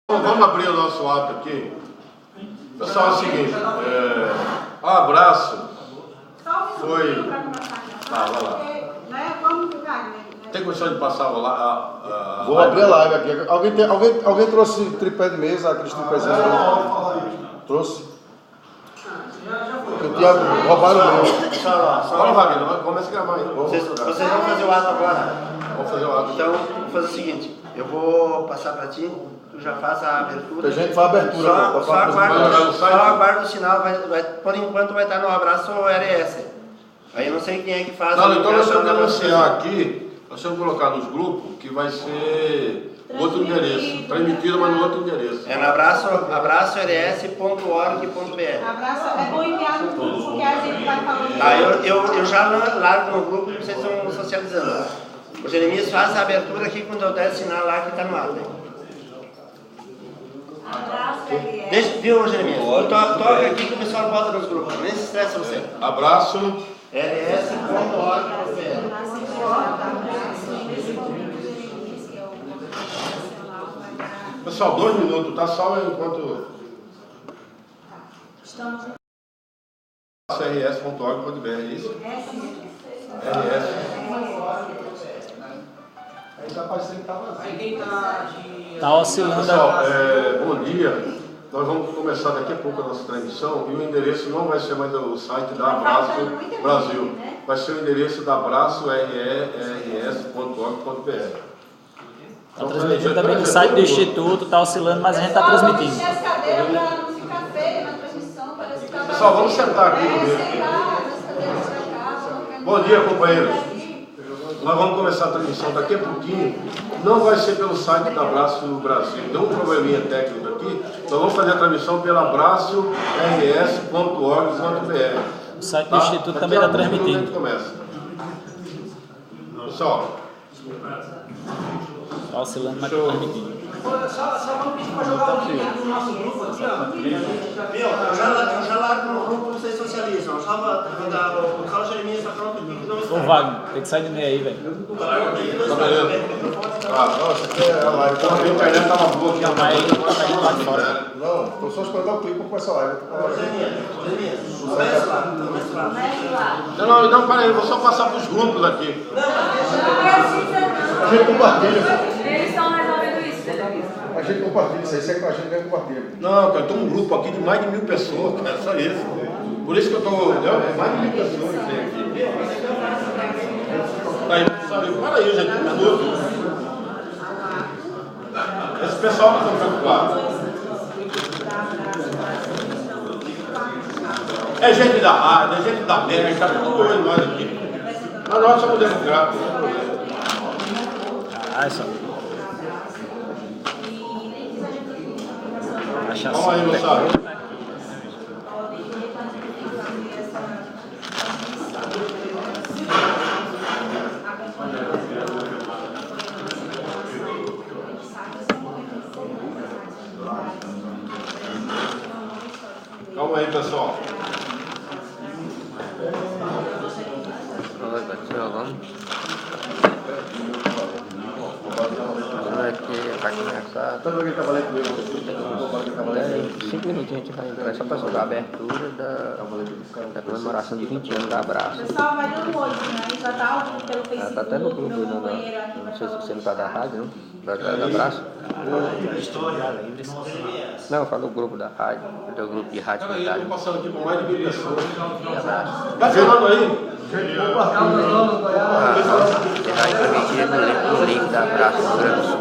Bom, vamos abrir o nosso ato aqui. Pessoal, é o seguinte, o abraço foi... Tá, vai lá. Tem condição de passar lá? Vou abrir a live aqui. Alguém trouxe tripé de mesa, aqueles tripézinhos? Trouxe? Eu tinha roubado o meu. Só Wagner, começa a gravar aí. Vocês vão fazer o ato agora? Vamos fazer o ato. Então, vou fazer o seguinte, eu vou passar para ti, tu já faz a abertura. A gente faz a abertura. Só aguarda o sinal, por enquanto vai estar no abraço RS. Aí eu não sei quem é que faz a então nós vamos anunciar aqui, nós vamos colocar nos grupos que vai ser outro endereço, transmitido, mas no outro endereço. É no abraçors.org.br. Abraço, é bom enviar no grupo, porque a gente vai falando. Eu já largo no grupo e vocês estão socializando. O Jeremias faz a abertura aqui quando eu der sinal lá que está no ato. Deixa, viu, Jeremias? Toca aqui que o pessoal bota nos grupos, nem se estressa você. Abraço. rs.org.br. Pessoal, 2 minutos, tá? Só enquanto... Estamos rs.org.br, é isso? RS. Aí tá parecendo que tá vazio. Tá oscilando. Pessoal, bom dia. Nós vamos começar daqui a pouco a nossa transmissão e o endereço não vai ser mais o site da Abraço Brasil. Vai ser o endereço da Abraço rs.org.br. Tá transmitindo também no site do Instituto, tá oscilando, mas a gente tá transmitindo. as cadeiras para não ficar feio na transmissão, parece que tá... Pessoal, vamos sentar aqui comigo. Bom dia, companheiros. Nós vamos começar a transmissão daqui a pouquinho. Não vai ser pelo site da Abraço Brasil. Deu um probleminha técnico aqui. Nós vamos fazer a transmissão pela abraços.org.br. O site do Instituto também está transmitindo. Começa. Pessoal, Tá oscilando, mas tá transmitindo. Só vamos pedir para jogar o link do nosso grupo aqui, ó. Meu, eu já largo no grupo, vocês socializam. Só o Carlos Jeremias está falando comigo que não está. Ô Wagner, tem que sair do meio aí, velho. Nossa, aqui é a live. a internet estava boa aqui. Calma aí, lá de fora. Não, tô só esperando dar o clique para começar a live. Começa lá. Não, peraí, eu vou só passar para os grupos aqui. A gente compartilha. Eles estão resolvendo isso, A gente compartilha isso aí, segue com a gente, compartilha. Não, cara, eu tenho um grupo aqui de mais de 1000 pessoas, cara, só isso. Por isso que eu estou. Mais de 1000 pessoas que tem aqui. Aí, para aí, gente, um minuto. Esse pessoal que está preocupado. É gente da rádio, é gente da média, está tudo olhando nós aqui. Mas nós somos democratas. Ah, só. Vamos aí, moçada. Calma aí, pessoal. Todo mundo que trabalha comigo. 5 minutinhos a gente vai entrar, só para jogar a abertura da comemoração de 20 anos da Abraço. O pessoal vai dando oi, né? Já tá pelo Facebook, Tá até no grupo, no banheiro aqui. não sei se você não tá da rádio, não? Da Abraço? Não, eu falo do grupo da rádio, do grupo de rádio. Cara, eu estou passando aqui por mais de 1000 pessoas. Abraço. Vai falando aí. Você vai transmitir no link da Abraço do Rio Grande do Sul.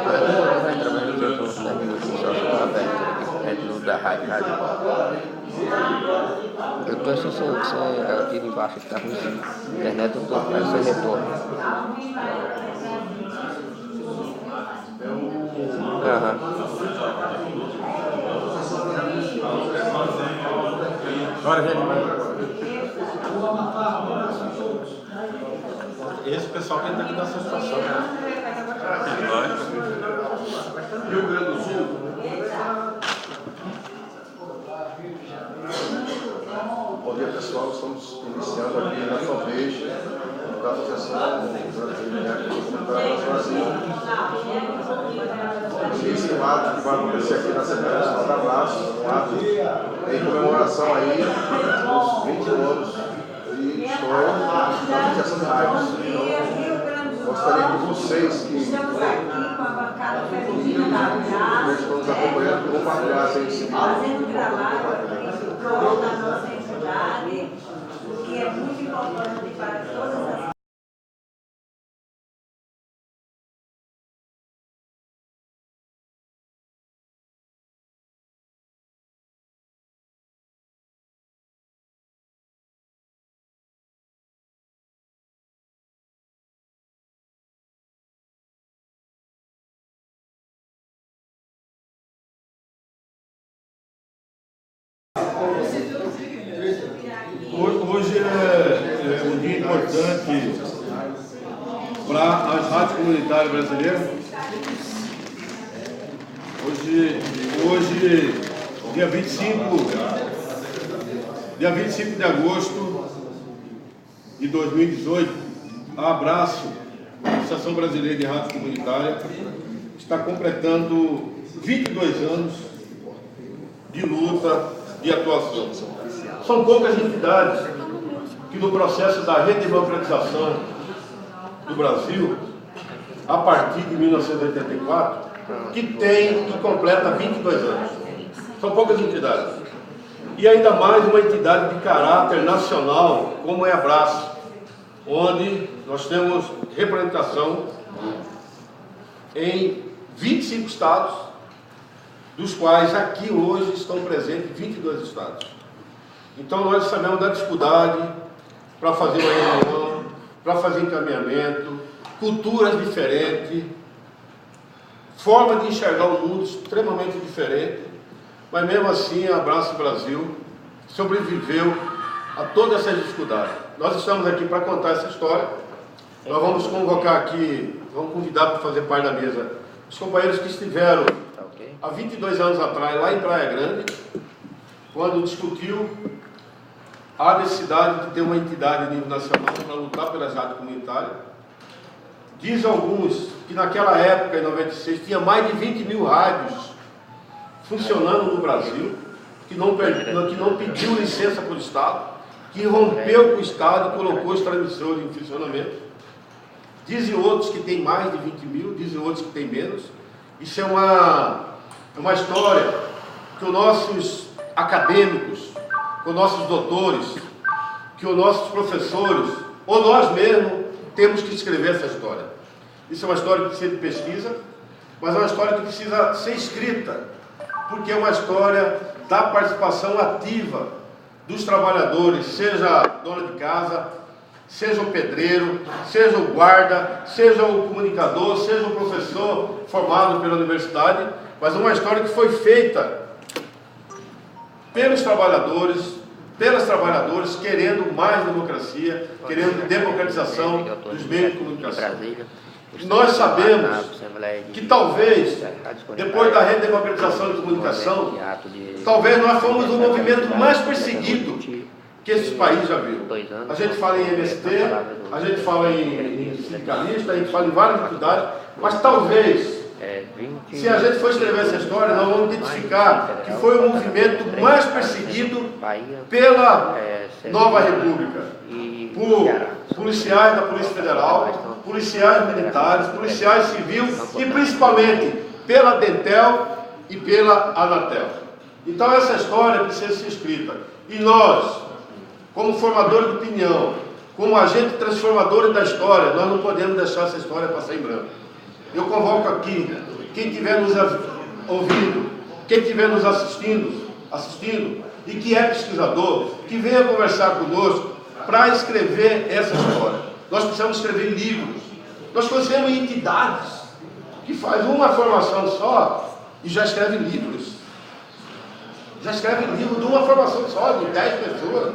Vai trabalhando aqui uns 10 minutinhos só para aberto aqui, no da rádio. Eu tô achando que você aqui embaixo que tá com internet, eu tô fazendo seu retorno. Agora, gente. Esse pessoal que está aqui nessa situação. Rio Grande do Sul. Bom dia, pessoal. Estamos iniciando aqui na fanpage da Associação Brasileira de Comunitários do Brasil. Esse ato que vai acontecer aqui na Assembleia Nacional da Abraço, um ato em comemoração aí dos 20 anos de história da Associação de Rádios. Então, gostaria que vocês que estão nos acompanhando compartilhassem esse vídeo. Fazendo trabalho em prol da nossa entidade, o que é muito importante para todas as Hoje é um dia importante para as rádios comunitárias brasileiras. Hoje, dia 25 de agosto de 2018, a Abraço, a Associação Brasileira de Rádio Comunitária, está completando 22 anos de luta, de atuação. São poucas entidades que no processo da redemocratização do Brasil, a partir de 1984, que completa 22 anos. São poucas entidades. E ainda mais uma entidade de caráter nacional, como é a Abraço, onde nós temos representação em 25 estados, dos quais aqui hoje estão presentes 22 estados. Então nós sabemos da dificuldade para fazer uma reunião, para fazer encaminhamento, culturas diferentes, forma de enxergar o mundo extremamente diferente, mas mesmo assim a Abraço Brasil sobreviveu a toda essa dificuldade. Nós estamos aqui para contar essa história. Nós vamos convocar aqui, vamos convidar para fazer parte da mesa os companheiros que estiveram há 22 anos atrás, lá em Praia Grande, quando discutiu a necessidade de ter uma entidade a nível nacional para lutar pelas rádios comunitárias. Diz alguns que naquela época, em 96, tinha mais de 20 mil rádios funcionando no Brasil, que não pediu licença para o Estado, que rompeu com o Estado e colocou os transmissores em funcionamento. Dizem outros que tem mais de 20 mil, dizem outros que tem menos. Isso é uma história que os nossos acadêmicos, que os nossos doutores, que os nossos professores, ou nós mesmos, temos que escrever essa história. Isso é uma história que precisa de pesquisa, mas é uma história que precisa ser escrita, porque é uma história da participação ativa dos trabalhadores, seja a dona de casa, seja o pedreiro, seja o guarda, seja o comunicador, seja o professor formado pela universidade, mas é uma história que foi feita pelos trabalhadores, pelas trabalhadoras, querendo mais democracia, querendo democratização dos meios de comunicação. Nós sabemos que talvez, depois da redemocratização de comunicação, talvez nós fomos o movimento mais perseguido que esse país já viu. A gente fala em MST, a gente fala em sindicalista, a gente fala em várias entidades, mas talvez, se a gente for escrever essa história, nós vamos identificar que foi o movimento mais perseguido pela Nova República, por policiais da Polícia Federal, policiais militares, policiais civis e principalmente pela Dentel e pela Anatel. Então essa história precisa ser escrita. E nós, como formadores de opinião, como agentes transformadores da história, nós não podemos deixar essa história passar em branco. Eu convoco aqui, quem estiver nos ouvindo, quem estiver nos assistindo e que é pesquisador, que venha conversar conosco para escrever essa história. Nós precisamos escrever livros. Nós conhecemos entidades que fazem uma formação só e já escrevem livros. Já escrevem livro de uma formação só, de 10 pessoas.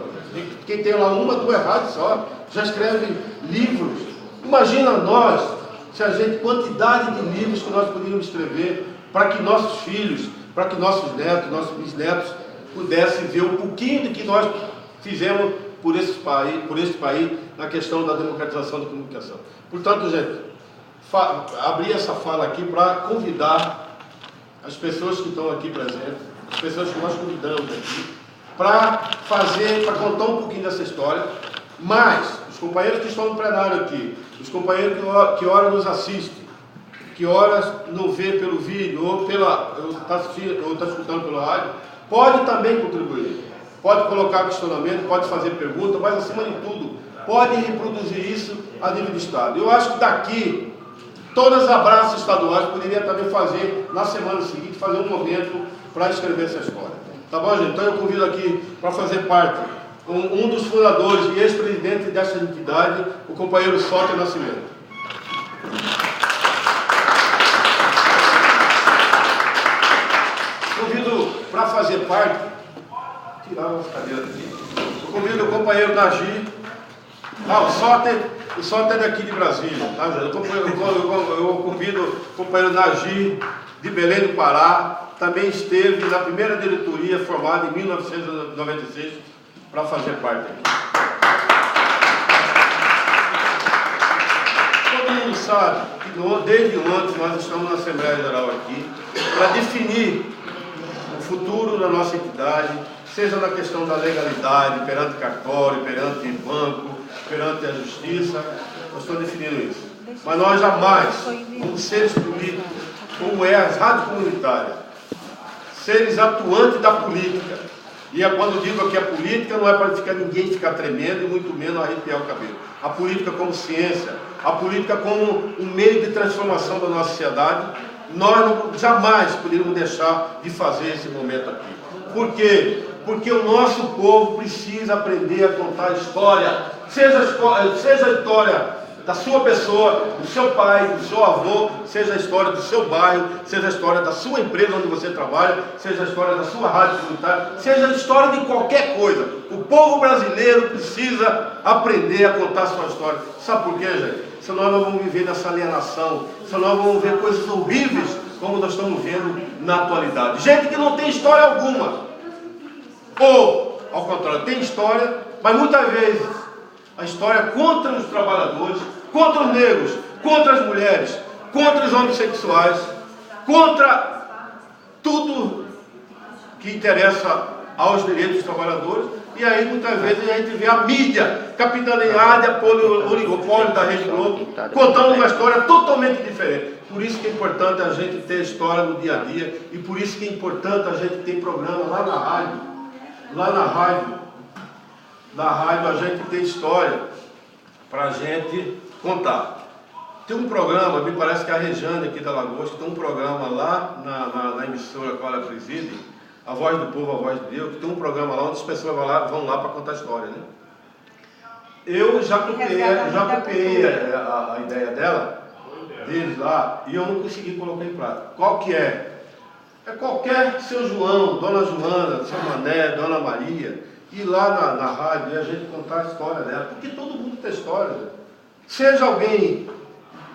Quem tem lá uma, duas rádios só, já escrevem livros. Imagina nós, se a gente, quantidade de livros que nós poderíamos escrever para que nossos filhos, para que nossos netos, nossos bisnetos pudessem ver um pouquinho do que nós fizemos por esse país na questão da democratização da comunicação. Portanto, gente, abri essa fala aqui para convidar as pessoas que estão aqui presentes, as pessoas que nós convidamos aqui, para contar um pouquinho dessa história, mas os companheiros que estão no plenário aqui, os companheiros que ora nos assistem, que ora não vê pelo vídeo ou está escutando pelo rádio, pode também contribuir, pode colocar questionamento, pode fazer pergunta, mas acima de tudo, pode reproduzir isso a nível de Estado. Eu acho que daqui, todas as abraços estaduais poderia também fazer, na semana seguinte, fazer um momento para escrever essa história. Tá bom, gente? Então eu convido aqui para fazer parte, um dos fundadores e ex-presidente dessa entidade, o companheiro Sóter Nascimento. Convido para fazer parte, tirar as cadeiras aqui, eu convido o companheiro Nagir, o Sóter é daqui de Brasília, tá? Eu convido o companheiro Nagir, de Belém do Pará, também esteve na primeira diretoria formada em 1996 para fazer parte aqui. Todo mundo sabe que desde ontem nós estamos na Assembleia Geral aqui para definir o futuro da nossa entidade, seja na questão da legalidade, perante cartório, perante banco, perante a justiça. Nós estamos definindo isso. Mas nós jamais, como seres políticos, como é as rádios comunitárias, seres atuantes da política, e quando digo aqui a política, não é para ninguém ficar tremendo e muito menos arrepiar o cabelo. A política como ciência, a política como um meio de transformação da nossa sociedade, nós jamais poderíamos deixar de fazer esse momento aqui. Por quê? Porque o nosso povo precisa aprender a contar história, seja a história da sua pessoa, do seu pai, do seu avô, seja a história do seu bairro, seja a história da sua empresa onde você trabalha, seja a história da sua rádio comunitária, seja a história de qualquer coisa. O povo brasileiro precisa aprender a contar a sua história. Sabe por quê, gente? Senão nós vamos viver nessa alienação, senão nós vamos ver coisas horríveis como nós estamos vendo na atualidade. Gente que não tem história alguma. Ou, ao contrário, tem história, mas muitas vezes a história contra os trabalhadores, contra os negros, contra as mulheres, contra os homossexuais, contra tudo que interessa aos direitos dos trabalhadores. E aí muitas vezes a gente vê a mídia capitaneada pelo oligopólio da Rede Globo, contando uma história totalmente diferente. Por isso que é importante a gente ter história no dia a dia, e por isso que é importante a gente ter programa lá na rádio. Lá na rádio a gente tem história para a gente contar. Tem um programa, me parece que a Rejane aqui da Lagosta tem um programa lá na emissora que ela preside, A Voz do Povo, A Voz de Deus, que tem um programa lá onde as pessoas vão lá para contar história, né? Eu já copiei a ideia deles lá, e eu não consegui colocar em prática. Qual que é? É qualquer seu João, Dona Joana, seu Mané, Dona Maria, ir lá na rádio e a gente contar a história dela, porque todo mundo tem história, né? Seja alguém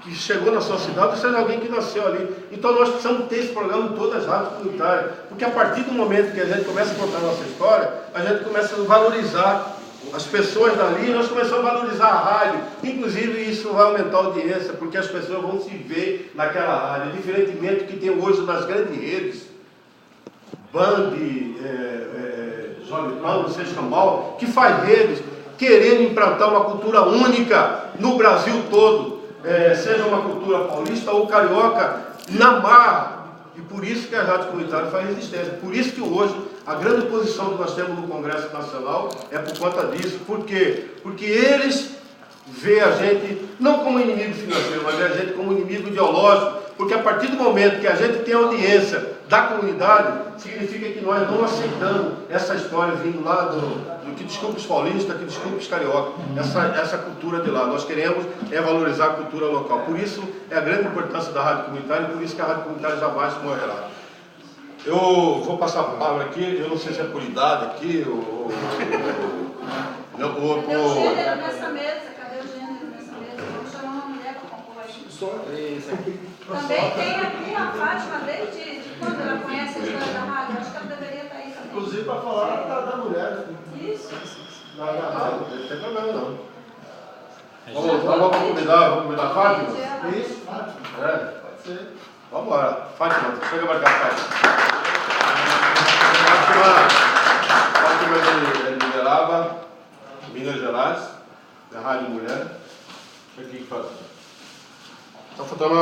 que chegou na sua cidade, seja alguém que nasceu ali. Então nós precisamos ter esse programa em todas as rádios comunitárias, porque a partir do momento que a gente começa a contar a nossa história, a gente começa a valorizar as pessoas dali, nós começamos a valorizar a rádio. Inclusive isso vai aumentar a audiência, porque as pessoas vão se ver naquela rádio, diferentemente do que tem hoje nas grandes redes, Band, Jovem Pan, Sexcambal, que faz redes querendo implantar uma cultura única no Brasil todo, seja uma cultura paulista ou carioca, na marra. E por isso que a rádio comunitária faz resistência. Por isso que hoje a grande posição que nós temos no Congresso Nacional é por conta disso. Por quê? Porque eles veem a gente não como inimigo financeiro, mas a gente como inimigo ideológico. Porque a partir do momento que a gente tem audiência da comunidade, significa que nós não aceitamos essa história vindo lá do que desculpa os paulistas, que desculpa os carioca, essa cultura de lá. Nós queremos valorizar a cultura local. Por isso é a grande importância da rádio comunitária, e por isso que a rádio comunitária jamais morrerá. Eu vou passar a palavra aqui, eu não sei se é por idade aqui, ou Cadê o gênero nessa mesa? Cadê o gênero nessa mesa? Vamos chamar uma mulher para compor aí. Também tem aqui a Fátima, desde quando ela conhece a história da rádio, acho que ela deveria estar aí também. Inclusive para falar da mulher. Isso. Na rádio, não tem problema não. Vamos convidar a Fátima? Isso, Fátima. É, pode ser. Vamos embora. Fátima, chega pra cá, Fátima. Fátima de Uberaba, Minas Gerais, da Rádio Mulher. Aqui que faz. Tá faltando